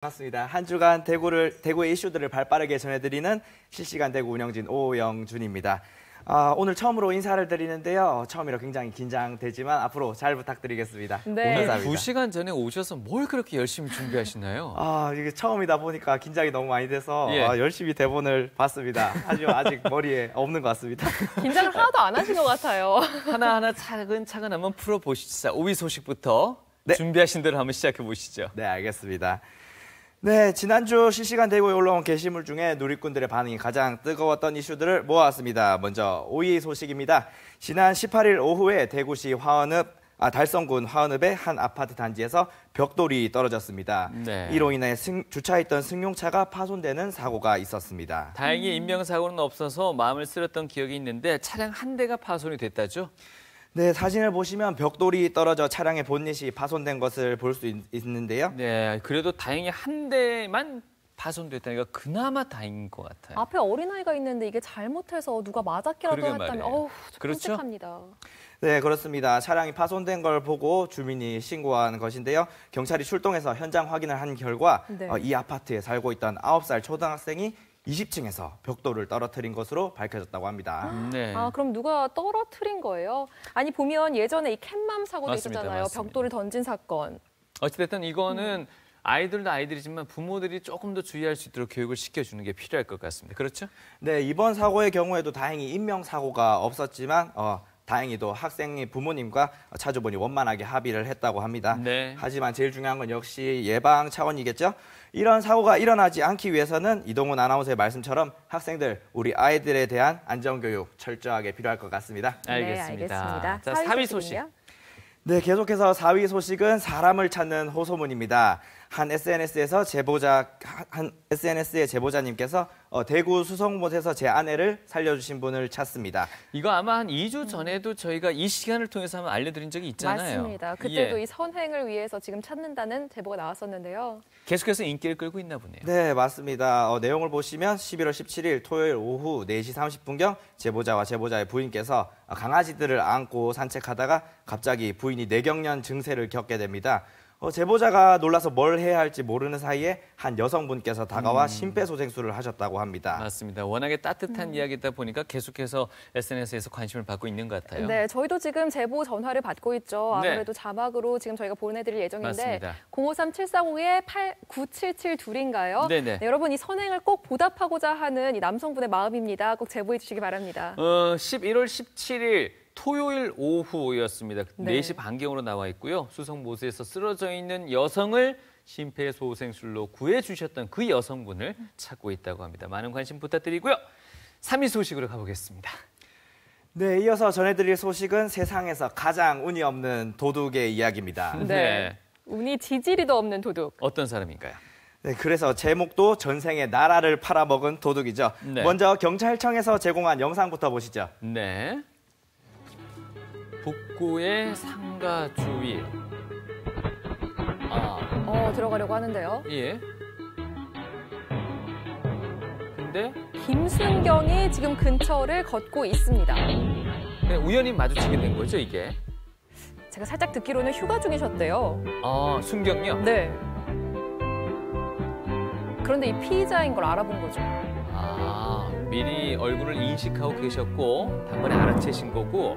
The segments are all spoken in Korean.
반갑습니다. 한 주간 대구의 이슈들을 발빠르게 전해드리는 실시간 대구 운영진 오영준입니다. 오늘 처음으로 인사를 드리는데요. 처음이라 굉장히 긴장되지만 앞으로 잘 부탁드리겠습니다. 네. 오늘 2시간 전에 오셔서 뭘 그렇게 열심히 준비하시나요? 이게 처음이다 보니까 긴장이 너무 많이 돼서 예. 열심히 대본을 봤습니다. 하지만 아직 머리에 없는 것 같습니다. 긴장을 하나도 안 하신 것 같아요. 하나하나 차근차근 한번 풀어보시죠. 5위 소식부터 네. 준비하신 대로 한번 시작해 보시죠. 네, 알겠습니다. 네, 지난주 실시간 대구에 올라온 게시물 중에 누리꾼들의 반응이 가장 뜨거웠던 이슈들을 모아왔습니다. 먼저 5위 소식입니다. 지난 18일 오후에 대구시 달성군 화원읍의 한 아파트 단지에서 벽돌이 떨어졌습니다. 네. 이로 인해 주차했던 승용차가 파손되는 사고가 있었습니다. 다행히 인명사고는 없어서 마음을 쓰렸던 기억이 있는데 차량 한 대가 파손이 됐다죠? 네, 사진을 보시면 벽돌이 떨어져 차량의 본닛이 파손된 것을 볼 수 있는데요. 네, 그래도 다행히 한 대만 파손됐다니까 그나마 다행인 것 같아요. 앞에 어린아이가 있는데 이게 잘못해서 누가 맞았기라도 그러게 했다면 말이에요. 어우, 그렇죠? 끔찍합니다. 네, 그렇습니다. 차량이 파손된 걸 보고 주민이 신고한 것인데요. 경찰이 출동해서 현장 확인을 한 결과 네. 이 아파트에 살고 있던 9살 초등학생이 20층에서 벽돌을 떨어뜨린 것으로 밝혀졌다고 합니다. 네. 그럼 누가 떨어뜨린 거예요? 아니, 보면 예전에 이 캣맘 사고도 맞습니다, 있었잖아요. 맞습니다. 벽돌을 던진 사건. 어찌됐든 이거는 아이들도 아이들이지만 부모들이 조금 더 주의할 수 있도록 교육을 시켜주는 게 필요할 것 같습니다. 그렇죠? 네, 이번 사고의 경우에도 다행히 인명사고가 없었지만 다행히도 학생의 부모님과 차주분이 원만하게 합의를 했다고 합니다. 네. 하지만 제일 중요한 건 역시 예방 차원이겠죠. 이런 사고가 일어나지 않기 위해서는 이동훈 아나운서의 말씀처럼 학생들, 우리 아이들에 대한 안전교육 철저하게 필요할 것 같습니다. 알겠습니다. 네, 알겠습니다. 자, 4위 소식. 소식은요? 네, 계속해서 4위 소식은 사람을 찾는 호소문입니다. 한 SNS의 제보자님께서 대구 수성못에서 제 아내를 살려주신 분을 찾습니다. 이거 아마 한 2주 전에도 저희가 이 시간을 통해서 한번 알려드린 적이 있잖아요. 맞습니다. 그때도 예. 이 선행을 위해서 지금 찾는다는 제보가 나왔었는데요. 계속해서 인기를 끌고 있나 보네요. 네, 맞습니다. 내용을 보시면 11월 17일 토요일 오후 4시 30분경 제보자와 제보자의 부인께서 강아지들을 안고 산책하다가 갑자기 부인이 뇌경련 증세를 겪게 됩니다. 제보자가 놀라서 뭘 해야 할지 모르는 사이에 한 여성분께서 다가와 심폐소생술을 하셨다고 합니다. 맞습니다. 워낙에 따뜻한 이야기다 보니까 계속해서 SNS에서 관심을 받고 있는 것 같아요. 네, 저희도 지금 제보 전화를 받고 있죠. 네. 아무래도 자막으로 지금 저희가 보내드릴 예정인데 맞습니다. 053-740-8977-2인가요? 네네. 네, 여러분 이 선행을 꼭 보답하고자 하는 이 남성분의 마음입니다. 꼭 제보해 주시기 바랍니다. 11월 17일 토요일 오후였습니다. 네. 4시 반경으로 나와 있고요. 수성못에서 쓰러져 있는 여성을 심폐소생술로 구해주셨던 그 여성분을 찾고 있다고 합니다. 많은 관심 부탁드리고요. 3위 소식으로 가보겠습니다. 네, 이어서 전해드릴 소식은 세상에서 가장 운이 없는 도둑의 이야기입니다. 네. 운이 지지리도 없는 도둑. 어떤 사람인가요? 네, 그래서 제목도 전생에 나라를 팔아먹은 도둑이죠. 네. 먼저 경찰청에서 제공한 영상부터 보시죠. 네. 북구의 상가 주위. 들어가려고 하는데요. 예. 근데 김순경이 지금 근처를 걷고 있습니다. 그냥 우연히 마주치게 된 거죠, 이게? 제가 살짝 듣기로는 휴가 중이셨대요. 순경요? 네. 그런데 이 피의자인 걸 알아본 거죠. 미리 얼굴을 인식하고 계셨고 단번에 알아채신 거고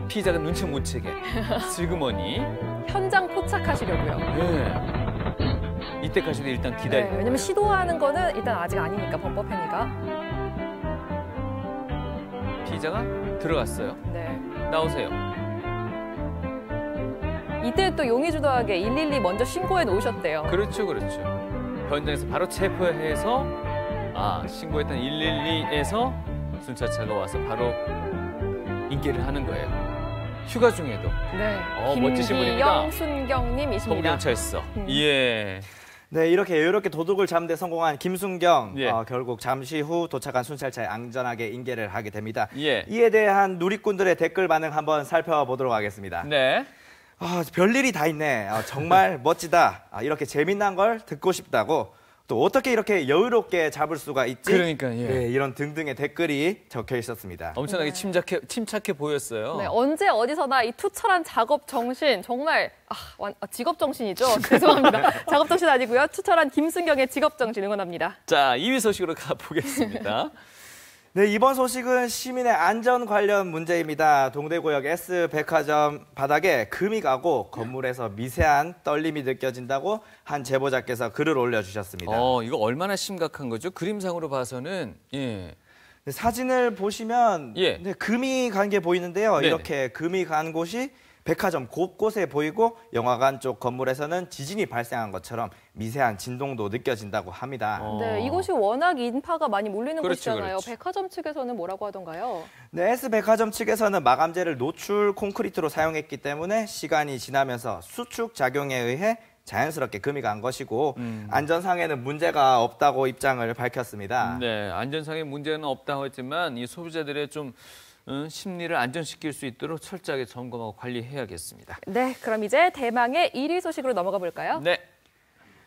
피의자가 눈치 못 채게 슬그머니 현장 포착하시려고요. 네. 이때까지도 일단 네, 기다리고 왜냐면 시도하는 거는 일단 아직 아니니까 범법 행위가. 피의자가 들어갔어요. 네. 나오세요. 이때 또 용의주도하게 112 먼저 신고해 놓으셨대요. 그렇죠. 현장에서 바로 체포해서 신고했던 112에서 순찰차가 와서 바로 인계를 하는 거예요. 휴가 중에도. 네. 멋지신 분입니다. 김기영, 순경님이십니다. 서부경찰서. 예. 네, 이렇게 여유롭게 도둑을 잡는 데 성공한 김순경. 예. 결국 잠시 후 도착한 순찰차에 안전하게 인계를 하게 됩니다. 예. 이에 대한 누리꾼들의 댓글 반응 한번 살펴보도록 하겠습니다. 네. 별일이 다 있네. 정말 멋지다. 이렇게 재미난 걸 듣고 싶다고 또 어떻게 이렇게 여유롭게 잡을 수가 있지? 그러니까 예. 네, 이런 등등의 댓글이 적혀 있었습니다. 엄청나게 침착해 보였어요. 네, 언제 어디서나 이 투철한 작업 정신 정말 직업 정신이죠. 죄송합니다. 작업 정신 아니고요. 투철한 김순경의 직업 정신 응원합니다. 자, 2위 소식으로 가보겠습니다. 네, 이번 소식은 시민의 안전 관련 문제입니다. 동대구역 S백화점 바닥에 금이 가고 건물에서 미세한 떨림이 느껴진다고 한 제보자께서 글을 올려주셨습니다. 이거 얼마나 심각한 거죠? 그림상으로 봐서는 예. 네, 사진을 보시면 예. 네, 금이 간 게 보이는데요. 네네. 이렇게 금이 간 곳이 백화점 곳곳에 보이고 영화관 쪽 건물에서는 지진이 발생한 것처럼 미세한 진동도 느껴진다고 합니다. 네, 이곳이 워낙 인파가 많이 몰리는 그렇죠, 곳이잖아요. 그렇죠. 백화점 측에서는 뭐라고 하던가요? 네, S백화점 측에서는 마감재를 노출 콘크리트로 사용했기 때문에 시간이 지나면서 수축 작용에 의해 자연스럽게 금이 간 것이고 안전상에는 문제가 없다고 입장을 밝혔습니다. 네, 안전상의 문제는 없다고 했지만 이 소비자들의 좀 심리를 안전시킬 수 있도록 철저하게 점검하고 관리해야겠습니다. 네, 그럼 이제 대망의 1위 소식으로 넘어가 볼까요? 네.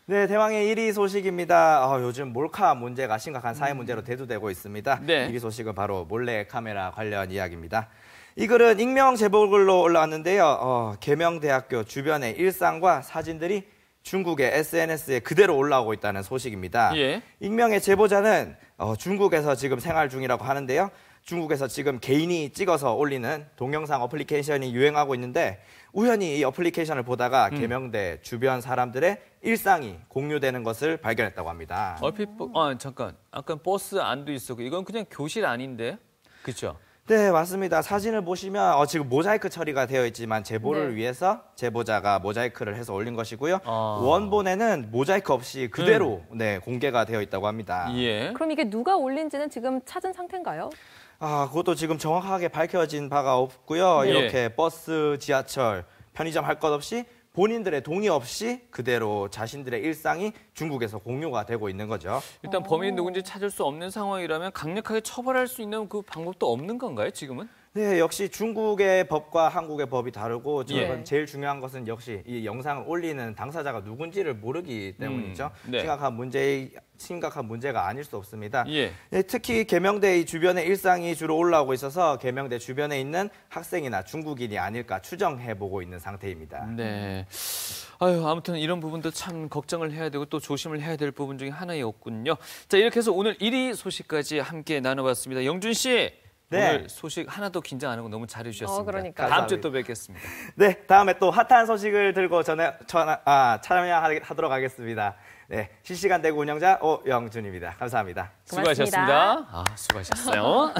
네, 대망의 1위 소식입니다. 요즘 몰카 문제가 심각한 사회 문제로 대두되고 있습니다. 네. 1위 소식은 바로 몰래카메라 관련 이야기입니다. 이 글은 익명 제보글로 올라왔는데요. 계명대학교 주변의 일상과 사진들이 중국의 SNS에 그대로 올라오고 있다는 소식입니다. 예. 익명의 제보자는 중국에서 지금 생활 중이라고 하는데요. 중국에서 지금 개인이 찍어서 올리는 동영상 어플리케이션이 유행하고 있는데 우연히 이 어플리케이션을 보다가 계명대 주변 사람들의 일상이 공유되는 것을 발견했다고 합니다. 얼핏 잠깐. 아까 버스 안도 있었고 이건 그냥 교실 아닌데. 그렇죠? 네, 맞습니다. 사진을 보시면 지금 모자이크 처리가 되어 있지만 제보를 네. 위해서 제보자가 모자이크를 해서 올린 것이고요. 아. 원본에는 모자이크 없이 그대로 공개가 되어 있다고 합니다. 예. 그럼 이게 누가 올린지는 지금 찾은 상태인가요? 그것도 지금 정확하게 밝혀진 바가 없고요. 예. 이렇게 버스, 지하철, 편의점 할 것 없이 본인들의 동의 없이 그대로 자신들의 일상이 중국에서 공유가 되고 있는 거죠. 일단 범인이 누군지 찾을 수 없는 상황이라면 강력하게 처벌할 수 있는 그 방법도 없는 건가요, 지금은? 네, 역시 중국의 법과 한국의 법이 다르고 예. 저는 제일 중요한 것은 역시 이 영상을 올리는 당사자가 누군지를 모르기 때문이죠. 네. 심각한 문제가 아닐 수 없습니다. 예. 네, 특히 계명대 주변의 일상이 주로 올라오고 있어서 계명대 주변에 있는 학생이나 중국인이 아닐까 추정해보고 있는 상태입니다. 네. 아무튼 이런 부분도 참 걱정을 해야 되고 또 조심을 해야 될 부분 중에 하나였군요. 자, 이렇게 해서 오늘 1위 소식까지 함께 나눠봤습니다. 영준 씨. 네. 오늘 소식 하나도 긴장 안 하고 너무 잘해주셨습니다. 그러니까요. 다음 주에 또 뵙겠습니다. 네, 다음에 또 핫한 소식을 들고 참여하도록 하겠습니다. 네, 실시간 대구 운영자 오영준입니다. 감사합니다. 고맙습니다. 수고하셨습니다. 수고하셨어요.